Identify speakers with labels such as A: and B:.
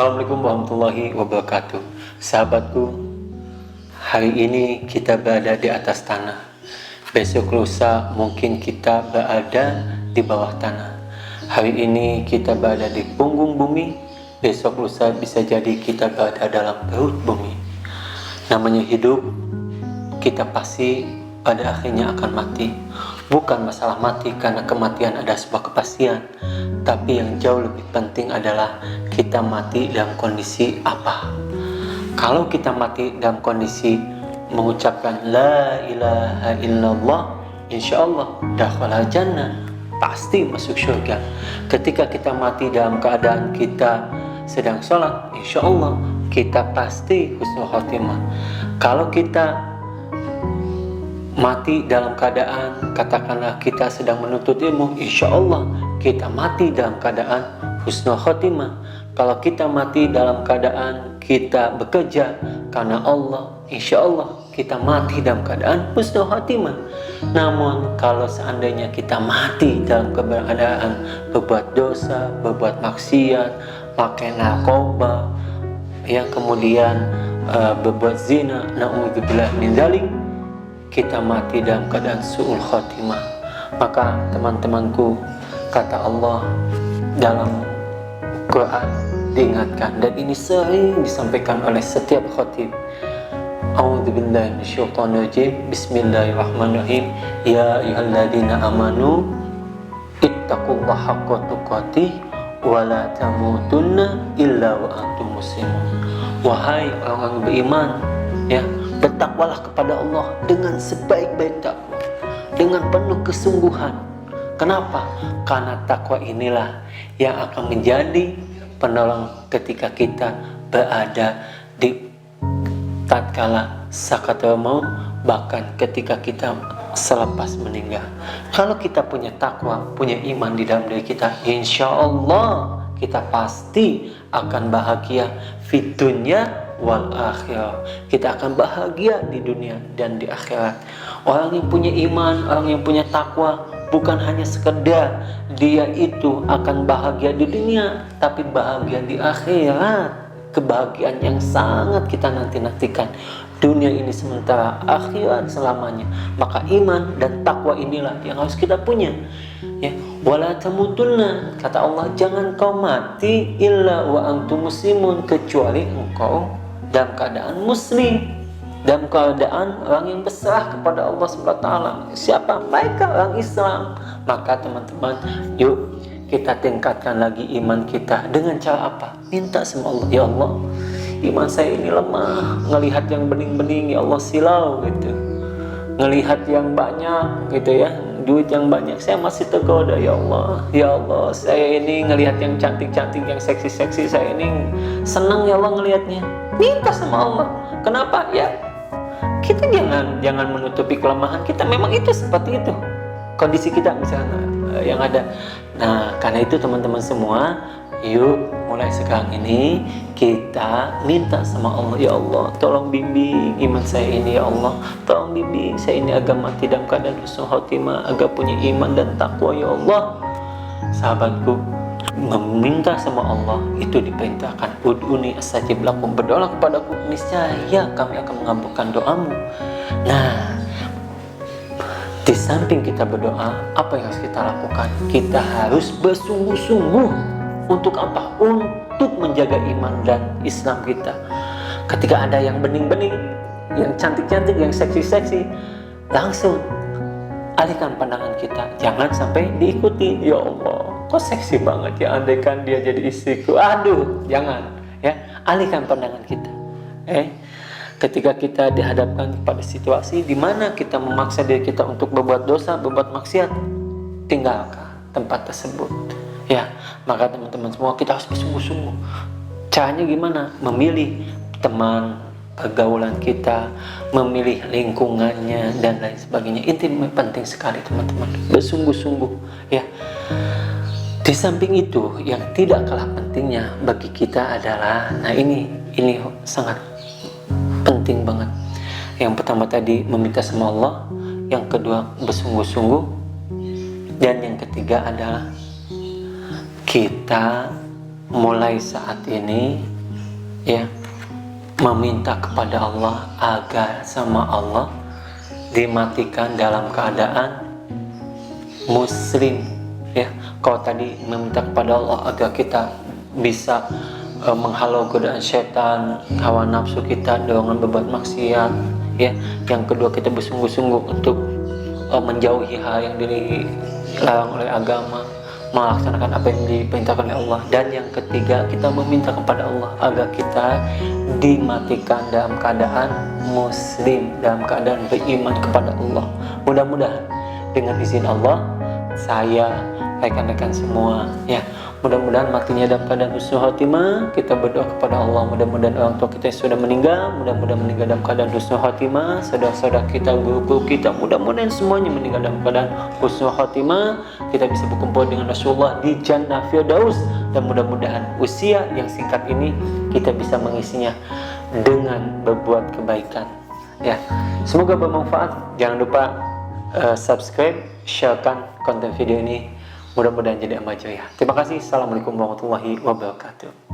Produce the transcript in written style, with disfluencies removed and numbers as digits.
A: Assalamualaikum warahmatullahi wabarakatuh. Sahabatku, hari ini kita berada di atas tanah. Besok lusa mungkin kita berada di bawah tanah. Hari ini kita berada di punggung bumi. Besok lusa bisa jadi kita berada dalam perut bumi. Namanya hidup, kita pasti pada akhirnya akan mati. Bukan masalah mati karena kematian ada sebuah kepastian, tapi yang jauh lebih penting adalah kita mati dalam kondisi apa. Kalau kita mati dalam kondisi mengucapkan la ilaha illallah, insya Allah dakhala jannah, pasti masuk surga. Ketika kita mati dalam keadaan kita sedang sholat, insya Allah kita pasti husnul khotimah. Kalau kita mati dalam keadaan katakanlah kita sedang menuntut ilmu, insya Allah kita mati dalam keadaan husnul khotimah. Kalau kita mati dalam keadaan kita bekerja karena Allah, insya Allah kita mati dalam keadaan husnul khotimah. Namun kalau seandainya kita mati dalam keadaan berbuat dosa, berbuat maksiat, pakai narkoba, yang kemudian berbuat zina, na'udzubillah min dzalik, kita mati dalam keadaan su'ul khotimah. Maka teman-temanku, kata Allah dalam Quran diingatkan, dan ini sering disampaikan oleh setiap khatib. A'udzubillahi minasyaitonirrajim. Bismillahirrahmanirrahim. Ya ayyuhalladzina amanu ittaqullaha haqqa tuqatih wa la tamutunna illa wa antum muslimun. Wahai orang beriman, ya, bertakwalah kepada Allah dengan sebaik-baik takwa, dengan penuh kesungguhan. Kenapa? Karena takwa inilah yang akan menjadi penolong ketika kita berada di tatkala sakaratul maut, bahkan ketika kita selepas meninggal. Kalau kita punya takwa, punya iman di dalam diri kita, insya Allah kita pasti akan bahagia fid dunya wal akhirah. Kita akan bahagia di dunia dan di akhirat. Orang yang punya iman, orang yang punya takwa, bukan hanya sekedar dia itu akan bahagia di dunia, tapi bahagia di akhirat. Kebahagiaan yang sangat kita nanti-nantikan. Dunia ini sementara, akhirat selamanya. Maka iman dan takwa inilah yang harus kita punya, ya. Wala tamutunna, kata Allah, jangan kau mati illa wa antum muslimun, kecuali engkau dalam keadaan muslim, dalam keadaan orang yang berserah kepada Allah SWT. Siapa? Mereka orang Islam. Maka teman-teman, yuk kita tingkatkan lagi iman kita. Dengan cara apa? Minta sama Allah, ya Allah, iman saya ini lemah, ngelihat yang bening-bening, ya Allah, silau gitu, ngelihat yang banyak gitu ya, duit yang banyak, saya masih tergoda, ya Allah. Ya Allah, saya ini ngelihat yang cantik-cantik, yang seksi-seksi, saya ini senang, ya Allah, ngelihatnya. Minta sama Allah. Kenapa? Ya, kita jangan menutupi kelemahan kita. Memang itu seperti itu kondisi kita misalnya yang ada. Nah, karena itu teman-teman semua, yuk mulai sekarang ini kita minta sama Allah, ya Allah, tolong bimbing iman saya ini, ya Allah, tolong bimbing saya ini agar mati dalam keadaan husnul khotimah, agar punya iman dan takwa, ya Allah. Sahabatku, meminta sama Allah itu diperintahkan. Ud'uni astajib lakum, berdoalah kepadaku, niscaya kami akan mengabulkan doamu. Nah, di samping kita berdoa, apa yang harus kita lakukan? Kita harus bersungguh-sungguh. Untuk apa? Untuk menjaga iman dan Islam kita. Ketika ada yang bening-bening, yang cantik-cantik, yang seksi-seksi, langsung alihkan pandangan kita. Jangan sampai diikuti. Ya Allah, kok seksi banget ya, andaikan dia jadi istriku. Aduh, jangan, ya. Alihkan pandangan kita. Ketika kita dihadapkan pada situasi di mana kita memaksa diri kita untuk berbuat dosa, berbuat maksiat, tinggalkan tempat tersebut, ya. Maka teman-teman semua, kita harus bersungguh-sungguh. Caranya gimana? Memilih teman pergaulan kita, memilih lingkungannya dan lain sebagainya. Itu penting sekali teman-teman. Bersungguh-sungguh, ya. Di samping itu, yang tidak kalah pentingnya bagi kita adalah, nah ini sangat penting banget. Yang pertama tadi meminta sama Allah, yang kedua bersungguh-sungguh, dan yang ketiga adalah kita mulai saat ini ya meminta kepada Allah agar sama Allah dimatikan dalam keadaan muslim ya. Kalau tadi meminta kepada Allah agar kita bisa menghalau godaan setan, hawa nafsu kita dengan berbuat maksiat ya. Yang kedua, kita bersungguh-sungguh untuk menjauhi hal yang dilarang oleh agama, melaksanakan apa yang diperintahkan oleh Allah. Dan yang ketiga, kita meminta kepada Allah agar kita dimatikan dalam keadaan muslim, dalam keadaan beriman kepada Allah. Mudah-mudahan dengan izin Allah, saya, rekan-rekan semua ya, mudah-mudahan matinya dalam keadaan husnul khotimah. Kita berdoa kepada Allah, mudah-mudahan orang tua kita yang sudah meninggal, mudah-mudahan meninggal dalam keadaan husnul khotimah. Saudara-saudara kita, guru-guru kita, mudah-mudahan semuanya meninggal dalam keadaan husnul khotimah. Kita bisa berkumpul dengan Rasulullah di Jannah Firdaus, dan mudah-mudahan usia yang singkat ini kita bisa mengisinya dengan berbuat kebaikan ya. Semoga bermanfaat. Jangan lupa subscribe, sharekan konten video ini, mudah-mudahan jadi amal jariah. Terima kasih. Assalamualaikum warahmatullahi wabarakatuh.